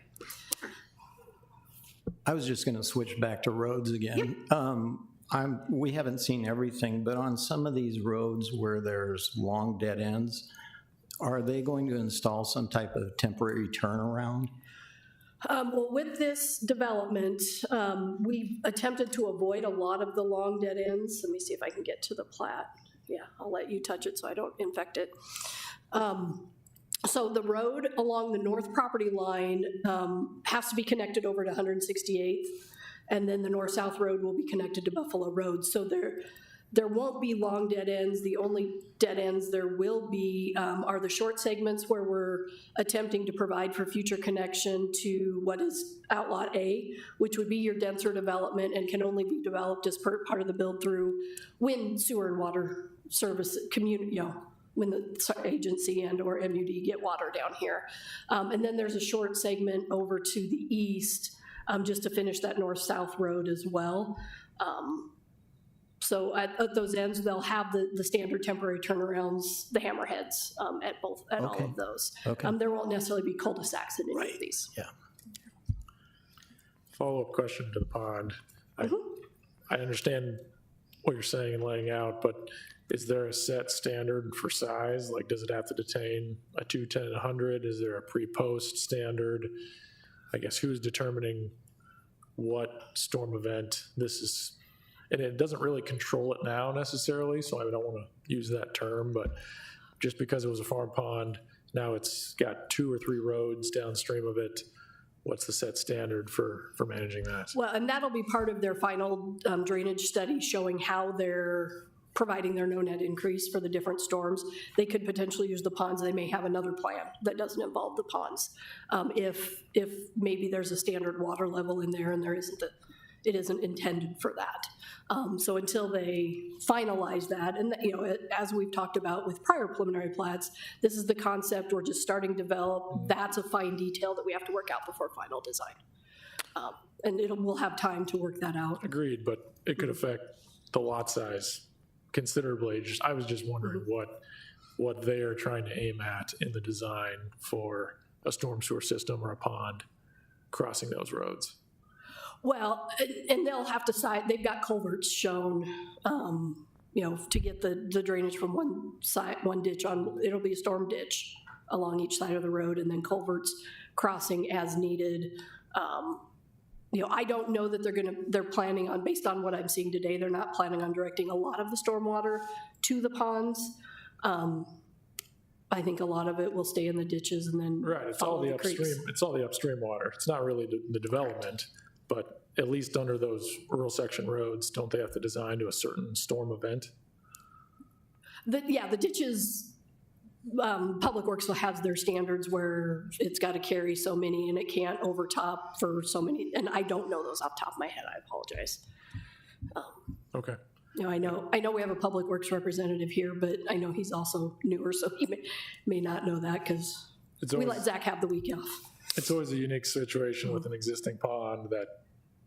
I was just going to switch back to roads again. We haven't seen everything, but on some of these roads where there's long dead ends, are they going to install some type of temporary turnaround?
Well, with this development, we've attempted to avoid a lot of the long dead ends. Let me see if I can get to the plat. Yeah, I'll let you touch it so I don't infect it. So the road along the north property line has to be connected over to 168th, and then the north-south road will be connected to Buffalo Road. So there won't be long dead ends. The only dead ends there will be are the short segments where we're attempting to provide for future connection to what is Outlot A, which would be your denser development and can only be developed as part of the build through when sewer and water service community, when the agency and/or MUD get water down here. And then there's a short segment over to the east just to finish that north-south road as well. So at those ends, they'll have the standard temporary turnarounds, the hammerheads at all of those.
Okay.
There won't necessarily be cul-de-sacs in any of these.
Yeah.
Follow-up question to the pond. I understand what you're saying and laying out, but is there a set standard for size? Like, does it have to detain a 210 and 100? Is there a pre-post standard? I guess who's determining what storm event this is? And it doesn't really control it now necessarily, so I don't want to use that term, but just because it was a farm pond, now it's got 2 or 3 roads downstream of it. What's the set standard for managing that?
Well, and that'll be part of their final drainage study showing how they're providing their no net increase for the different storms. They could potentially use the ponds. They may have another plan that doesn't involve the ponds. If maybe there's a standard water level in there and it isn't intended for that. So until they finalize that, and as we've talked about with prior preliminary plats, this is the concept, we're just starting to develop. That's a fine detail that we have to work out before final design. And we'll have time to work that out.
Agreed, but it could affect the lot size considerably. I was just wondering what they are trying to aim at in the design for a storm sewer system or a pond crossing those roads.
Well, and they'll have to they've got culverts shown, to get the drainage from one ditch on, it'll be a storm ditch along each side of the road, and then culverts crossing as needed. I don't know that they're planning on, based on what I'm seeing today, they're not planning on directing a lot of the stormwater to the ponds. I think a lot of it will stay in the ditches and then
Right, it's
follow
all the
creeks.
upstream. It's all the upstream water. It's not really the development, but at least under those rural section roads, don't they have to design to a certain storm event?
The ditches, Public Works has their standards where it's got to carry so many and it can't overtop for so many, and I don't know those off the top of my head, I apologize.
Okay.
I know we have a Public Works representative here, but I know he's also newer, so he may not know that because we let Zach have the week off.
It's always a unique situation with an existing pond that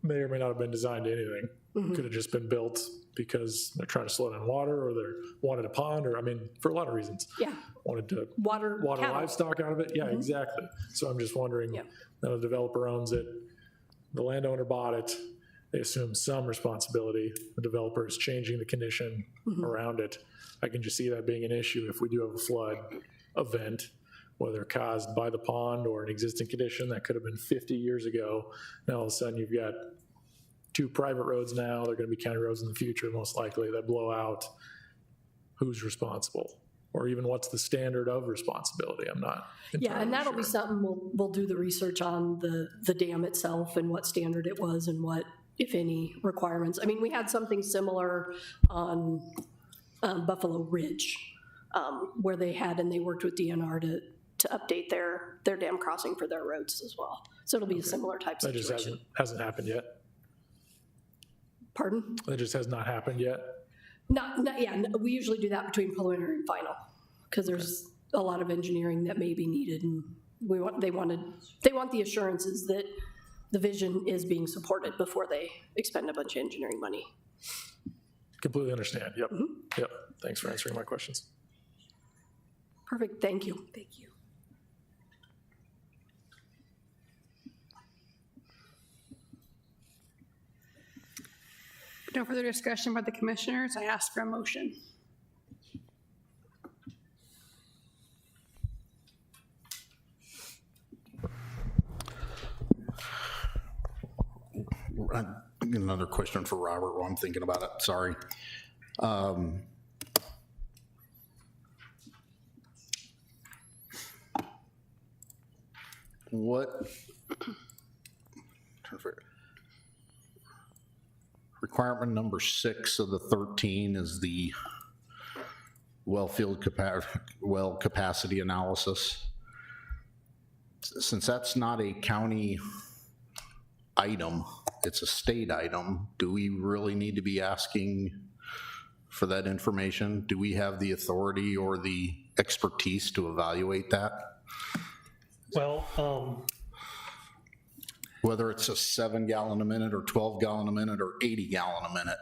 may or may not have been designed to anything. Could have just been built because they're trying to slow down water, or they wanted a pond, or for a lot of reasons.
Yeah,
Wanted to
water cattle.
livestock out of it. Yeah, exactly. So I'm just wondering,
Yeah.
now the developer owns it, the landowner bought it, they assume some responsibility. The developer is changing the condition around it. I can just see that being an issue if we do have a flood event, whether caused by the pond or an existing condition that could have been 50 years ago. Now all of a sudden you've got 2 private roads now, they're gonna be county roads in the future, most likely, that blow out. Who's responsible? Or even what's the standard of responsibility? I'm not
Yeah, and
entirely
that'll be
sure.
something we'll do the research on the dam itself and what standard it was and what, if any, requirements. I mean, we had something similar on Buffalo Ridge, where they worked with DNR to update their dam crossing for their roads as well. So it'll be a similar type
That just
situation.
hasn't happened yet.
Pardon?
That just has not happened yet.
We usually do that between preliminary and final, because there's a lot of engineering that may be needed, and they want the assurances that the vision is being supported before they expend a bunch of engineering money.
Completely understand. Yep. Yep. Thanks for answering my questions.
Perfect, thank you. Thank you.
No further discussion by the commissioners. I ask for a motion.
Another question for Robert while I'm thinking about it, sorry. What, requirement number 6 of the 13 is the well capacity analysis. Since that's not a county item, it's a state item, do we really need to be asking for that information? Do we have the authority or the expertise to evaluate that?
Well,
Whether it's a 7 gallon a minute or 12 gallon a minute or 80 gallon a minute.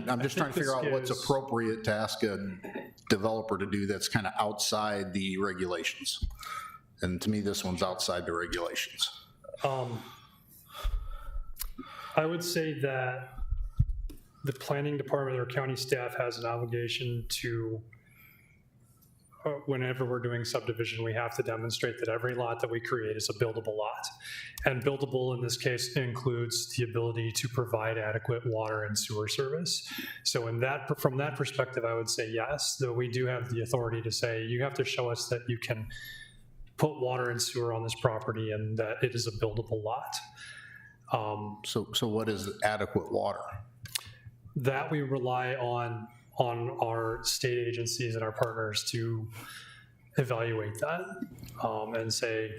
I'm just trying to figure out what's appropriate to ask a developer to do that's kind of outside the regulations. And to me, this one's outside the regulations.
I would say that the planning department or county staff has an obligation to, whenever we're doing subdivision, we have to demonstrate that every lot that we create is a buildable lot. And buildable in this case includes the ability to provide adequate water and sewer service. So from that perspective, I would say yes, though we do have the authority to say, you have to show us that you can put water and sewer on this property and that it is a buildable lot.
So what is adequate water?
That we rely on our state agencies and our partners to evaluate that and say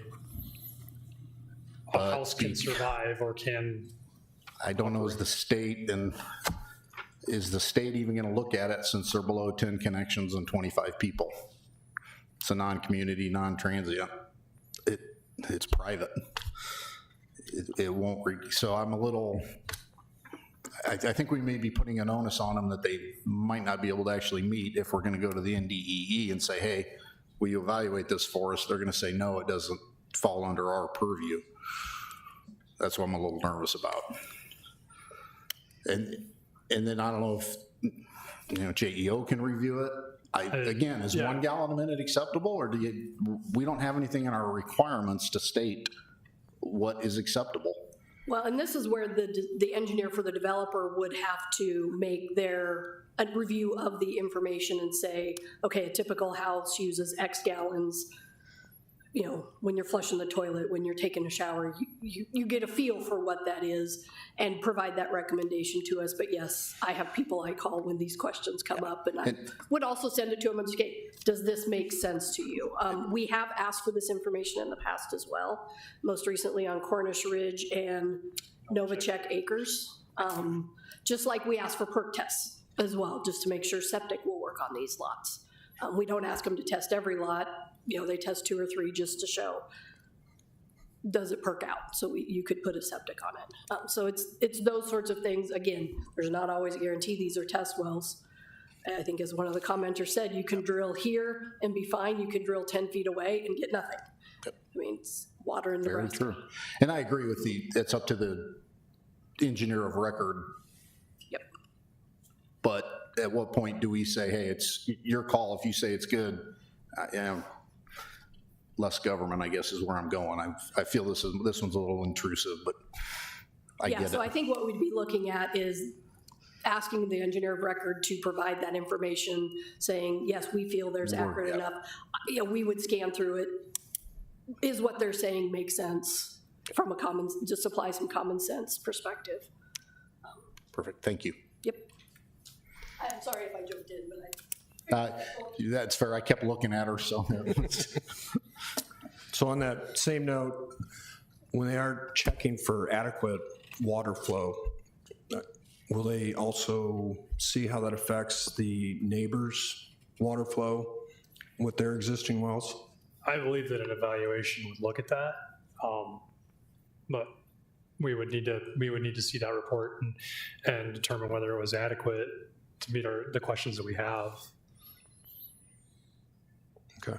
a house can survive or can.
I don't know, is the state even gonna look at it since they're below 10 connections and 25 people? It's a non-community, non-transient. It's private. It won't, so I'm a little, I think we may be putting an onus on them that they might not be able to actually meet if we're gonna go to the NDEE and say, hey, will you evaluate this for us? They're gonna say, no, it doesn't fall under our purview. That's what I'm a little nervous about. And then I don't know if, JEO can review it. Again, is 1 gallon a minute acceptable, or we don't have anything in our requirements to state what is acceptable?
Well, and this is where the engineer for the developer would have to make a review of the information and say, okay, a typical house uses X gallons. When you're flushing the toilet, when you're taking a shower, you get a feel for what that is and provide that recommendation to us. But yes, I have people I call when these questions come up, and I would also send it to them and say, okay, does this make sense to you? We have asked for this information in the past as well, most recently on Cornish Ridge and Novacek Acres, just like we asked for perk tests as well, just to make sure septic will work on these lots. We don't ask them to test every lot. They test 2 or 3 just to show, does it perk out? So you could put a septic on it. So it's those sorts of things. Again, there's not always a guarantee. These are test wells. I think as one of the commenters said, you can drill here and be fine. You can drill 10 feet away and get nothing. I mean, it's water in the
Very
ground.
true. And I agree with it's up to the engineer of record.
Yep.
But at what point do we say, hey, it's your call if you say it's good? Less government, I guess, is where I'm going. I feel this one's a little intrusive, but I
Yeah,
get
so I
it.
think what we'd be looking at is asking the engineer of record to provide that information, saying, yes, we feel there's accurate enough. You know, we would scan through it. Is what they're saying make sense from just apply some common sense perspective.
Perfect, thank you.
Yep. I'm sorry if I jumped in, but
That's fair, I kept looking at her, so.
So on that same note, when they are checking for adequate water flow, will they also see how that affects the neighbors' water flow with their existing wells?
I believe that an evaluation would look at that, but we would need to see that report and determine whether it was adequate to meet the questions that we have.
Okay.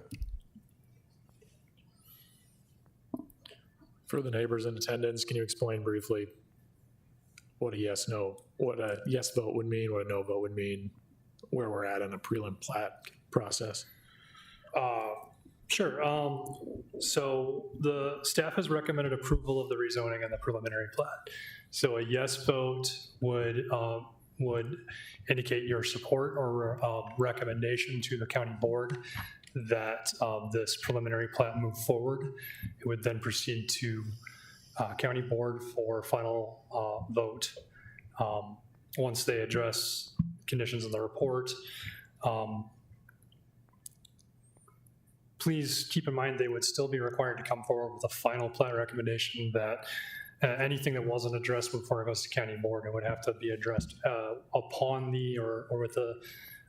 For the neighbors in attendance, can you explain briefly what a yes vote would mean, what a no vote would mean, where we're at in a prelim plat process?
Sure. So the staff has recommended approval of the rezoning and the preliminary plat. So a yes vote would indicate your support or recommendation to the county board that this preliminary plat move forward. It would then proceed to county board for final vote. Once they address conditions in the report, please keep in mind they would still be required to come forward with a final plat recommendation that anything that wasn't addressed before it goes to county board, it would have to be addressed upon or with the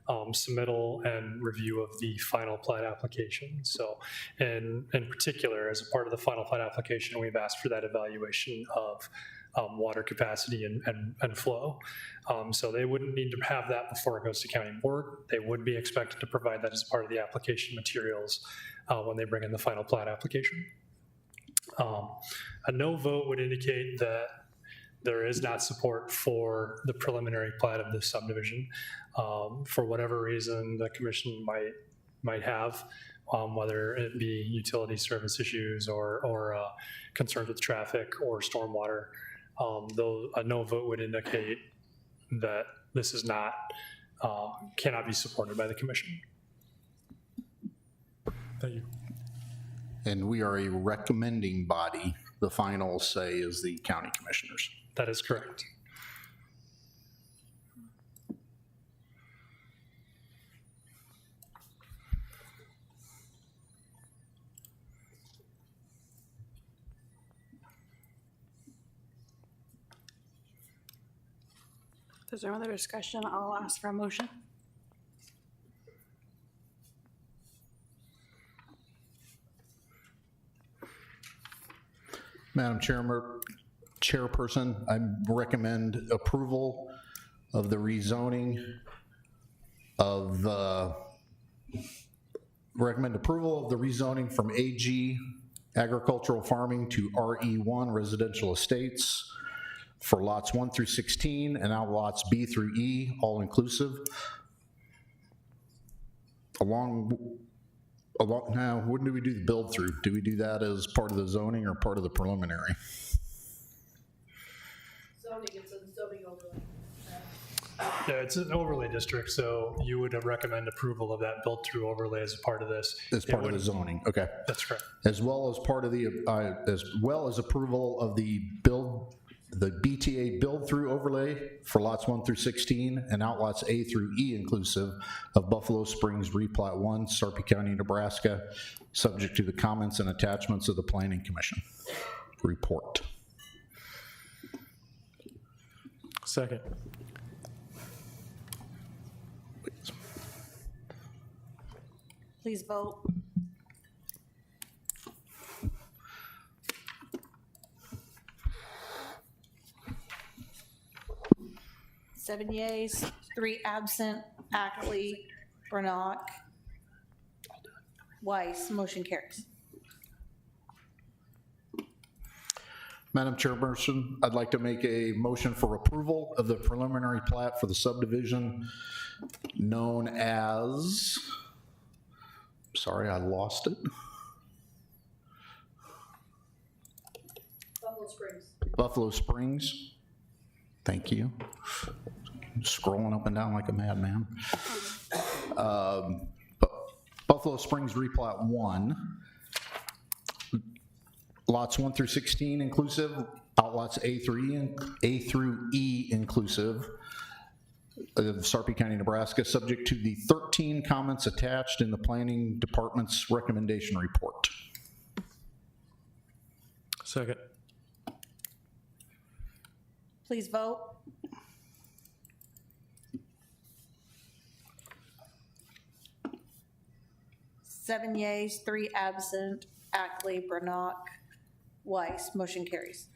submittal and review of the final plat application. So in particular, as a part of the final plat application, we've asked for that evaluation of water capacity and flow. So they wouldn't need to have that before it goes to county board. They would be expected to provide that as part of the application materials when they bring in the final plat application. A no vote would indicate that there is not support for the preliminary plat of this subdivision. For whatever reason, the commission might have, whether it be utility service issues or concerns with traffic or stormwater. Though a no vote would indicate that this is not, cannot be supported by the commission.
Thank you.
And we are a recommending body. The final say is the county commissioners.
That is correct.
If there's no other discussion, I'll ask for a motion.
Madam Chairperson, I recommend approval of the rezoning of from AG agricultural farming to RE1 residential estates for lots 1 through 16 and now lots B through E, all inclusive. Now, when do we do the build through? Do we do that as part of the zoning or part of the preliminary?
zoning, it's a zoning overlay.
Yeah, it's an overlay district, so you would recommend approval of that built-through overlay as a part of this.
As part of the zoning, okay.
That's correct.
As well as part of the, as well as approval of the BTA build-through overlay for lots 1 through 16 and outlots A through E inclusive of Buffalo Springs Replat 1, Sarpy County, Nebraska, subject to the comments and attachments of the Planning Commission report.
Second.
Please vote. Seven yeas, 3 absent, Ackley, Branock, Weiss, motion carries.
Madam Chairperson, I'd like to make a motion for approval of the preliminary plat for the subdivision known as, sorry, I lost it.
Buffalo Springs.
Buffalo Springs. Thank you. Scrolling up and down like a madman. Buffalo Springs replat 1. Lots 1 through 16 inclusive, outlots A through E inclusive of Sarpy County, Nebraska, subject to the 13 comments attached in the Planning Department's recommendation report.
Second.
Please vote. Seven yeas, 3 absent, Ackley, Brannock, Weiss. Motion carries.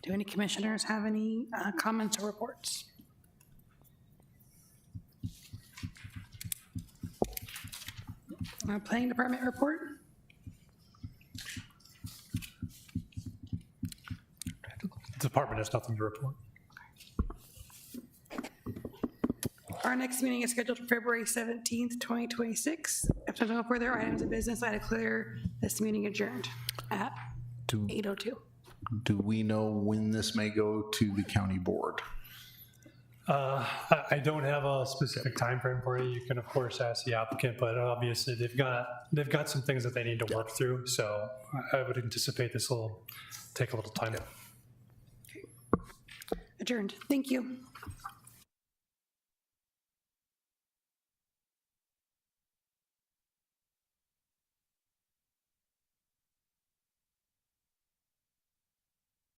Do any commissioners have any comments or reports? Planning Department report?
The department has nothing to report.
Our next meeting is scheduled for February 17th, 2026. If there's no further items of business, I declare this meeting adjourned at 8:02.
Do we know when this may go to the county board?
I don't have a specific time frame for you. You can, of course, ask the applicant, but obviously they've got some things that they need to work through. So I would anticipate this will take a little time.
Adjourned. Thank you.